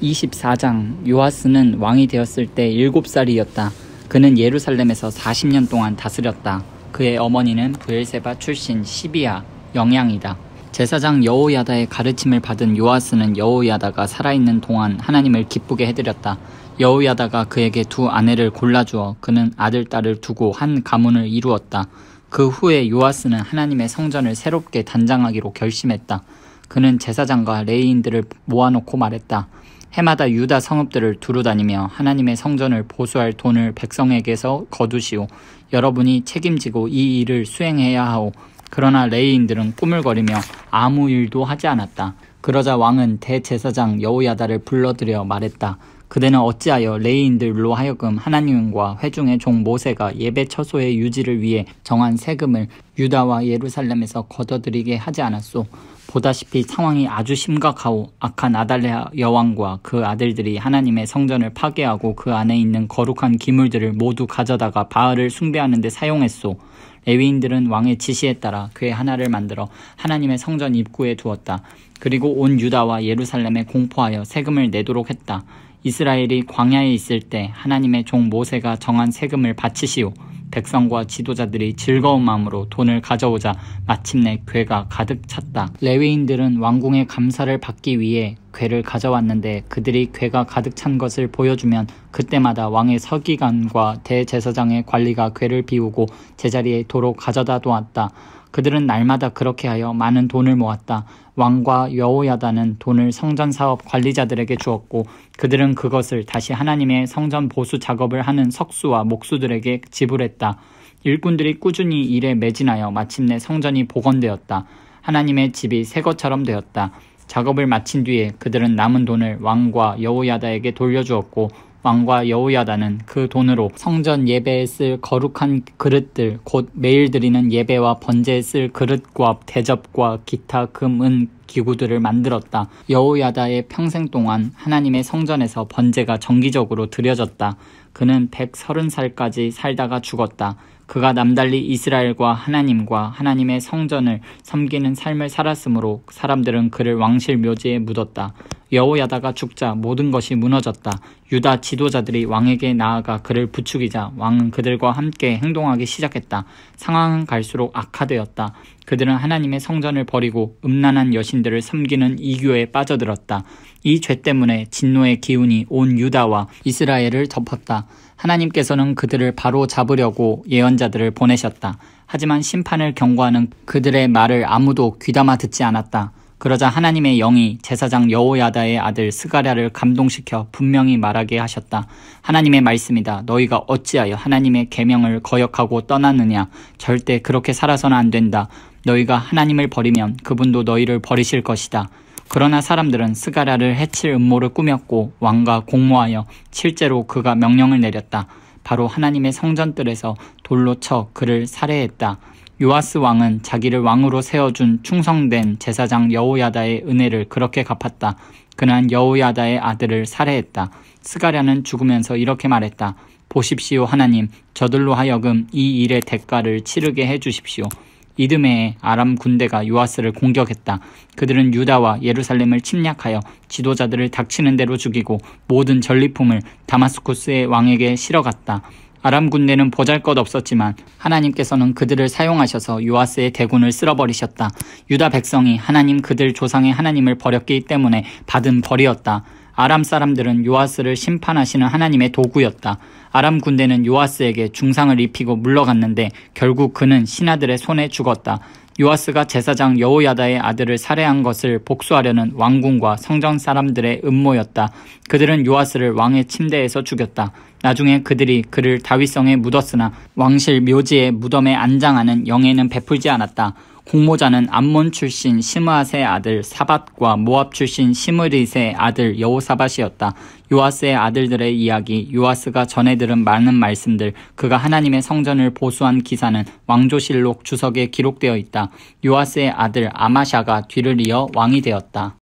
24장 요아스는 왕이 되었을 때 7살이었다. 그는 예루살렘에서 40년 동안 다스렸다. 그의 어머니는 브엘세바 출신 시비아 영양이다. 제사장 여호야다의 가르침을 받은 요아스는 여호야다가 살아있는 동안 하나님을 기쁘게 해드렸다. 여호야다가 그에게 두 아내를 골라주어 그는 아들, 딸을 두고 한 가문을 이루었다. 그 후에 요아스는 하나님의 성전을 새롭게 단장하기로 결심했다. 그는 제사장과 레위인들을 모아놓고 말했다. 해마다 유다 성읍들을 두루다니며 하나님의 성전을 보수할 돈을 백성에게서 거두시오. 여러분이 책임지고 이 일을 수행해야 하오. 그러나 레위인들은 꾸물거리며 아무 일도 하지 않았다. 그러자 왕은 대제사장 여호야다를 불러들여 말했다. 그대는 어찌하여 레위인들로 하여금 하나님과 회중의 종 모세가 예배 처소의 유지를 위해 정한 세금을 유다와 예루살렘에서 걷어들이게 하지 않았소. 보다시피 상황이 아주 심각하오. 악한 아달랴 여왕과 그 아들들이 하나님의 성전을 파괴하고 그 안에 있는 거룩한 기물들을 모두 가져다가 바알을 숭배하는 데 사용했소. 레위인들은 왕의 지시에 따라 궤 하나를 만들어 하나님의 성전 입구에 두었다. 그리고 온 유다와 예루살렘에 공포하여 세금을 내도록 했다. 이스라엘이 광야에 있을 때 하나님의 종 모세가 정한 세금을 바치시오. 백성과 지도자들이 즐거운 마음으로 돈을 가져오자 마침내 궤가 가득 찼다. 레위인들은 왕궁의 감사를 받기 위해 궤를 가져왔는데 그들이 궤가 가득 찬 것을 보여주면 그때마다 왕의 서기관과 대제사장의 관리가 궤를 비우고 제자리에 도로 가져다 놓았다. 그들은 날마다 그렇게 하여 많은 돈을 모았다. 왕과 여호야다는 돈을 성전 사업 관리자들에게 주었고 그들은 그것을 다시 하나님의 성전 보수 작업을 하는 석수와 목수들에게 지불했다. 일꾼들이 꾸준히 일에 매진하여 마침내 성전이 복원되었다. 하나님의 집이 새 것처럼 되었다. 작업을 마친 뒤에 그들은 남은 돈을 왕과 여호야다에게 돌려주었고 왕과 여호야다는 그 돈으로 성전 예배에 쓸 거룩한 그릇들 곧 매일 드리는 예배와 번제에 쓸 그릇과 대접과 기타 금, 은 기구들을 만들었다. 여호야다의 평생 동안 하나님의 성전에서 번제가 정기적으로 드려졌다. 그는 130살까지 살다가 죽었다. 그가 남달리 이스라엘과 하나님과 하나님의 성전을 섬기는 삶을 살았으므로 사람들은 그를 왕실 묘지에 묻었다. 여호야다가 죽자 모든 것이 무너졌다. 유다 지도자들이 왕에게 나아가 그를 부추기자 왕은 그들과 함께 행동하기 시작했다. 상황은 갈수록 악화되었다. 그들은 하나님의 성전을 버리고 음란한 여신들을 섬기는 이교에 빠져들었다. 이 죄 때문에 진노의 기운이 온 유다와 이스라엘을 덮었다. 하나님께서는 그들을 바로 잡으려고 예언자들을 보내셨다. 하지만 심판을 경고하는 그들의 말을 아무도 귀담아 듣지 않았다. 그러자 하나님의 영이 제사장 여호야다의 아들 스가랴를 감동시켜 분명히 말하게 하셨다. 하나님의 말씀이다. 너희가 어찌하여 하나님의 계명을 거역하고 떠났느냐. 절대 그렇게 살아서는 안 된다. 너희가 하나님을 버리면 그분도 너희를 버리실 것이다. 그러나 사람들은 스가랴를 해칠 음모를 꾸몄고 왕과 공모하여 실제로 그가 명령을 내렸다. 바로 하나님의 성전뜰에서 돌로 쳐 그를 살해했다. 요아스 왕은 자기를 왕으로 세워준 충성된 제사장 여호야다의 은혜를 그렇게 갚았다. 그는 여호야다의 아들을 살해했다. 스가랴는 죽으면서 이렇게 말했다. 보십시오 하나님, 저들로 하여금 이 일의 대가를 치르게 해주십시오. 이듬해에 아람 군대가 요아스를 공격했다. 그들은 유다와 예루살렘을 침략하여 지도자들을 닥치는 대로 죽이고 모든 전리품을 다마스쿠스의 왕에게 실어갔다. 아람 군대는 보잘것없었지만 하나님께서는 그들을 사용하셔서 요아스의 대군을 쓸어버리셨다. 유다 백성이 하나님 그들 조상의 하나님을 버렸기 때문에 받은 벌이었다. 아람 사람들은 요아스를 심판하시는 하나님의 도구였다. 아람 군대는 요아스에게 중상을 입히고 물러갔는데 결국 그는 신하들의 손에 죽었다. 요아스가 제사장 여호야다의 아들을 살해한 것을 복수하려는 왕궁과 성전 사람들의 음모였다. 그들은 요아스를 왕의 침대에서 죽였다. 나중에 그들이 그를 다윗성에 묻었으나 왕실 묘지의 무덤에 안장하는 영예는 베풀지 않았다. 공모자는 암몬 출신 시므앗의 아들 사밧과 모압 출신 시므릿의 아들 여호사밧이었다. 요아스의 아들들의 이야기, 요아스가 전해 들은 많은 말씀들, 그가 하나님의 성전을 보수한 기사는 왕조실록 주석에 기록되어 있다. 요아스의 아들 아마샤가 뒤를 이어 왕이 되었다.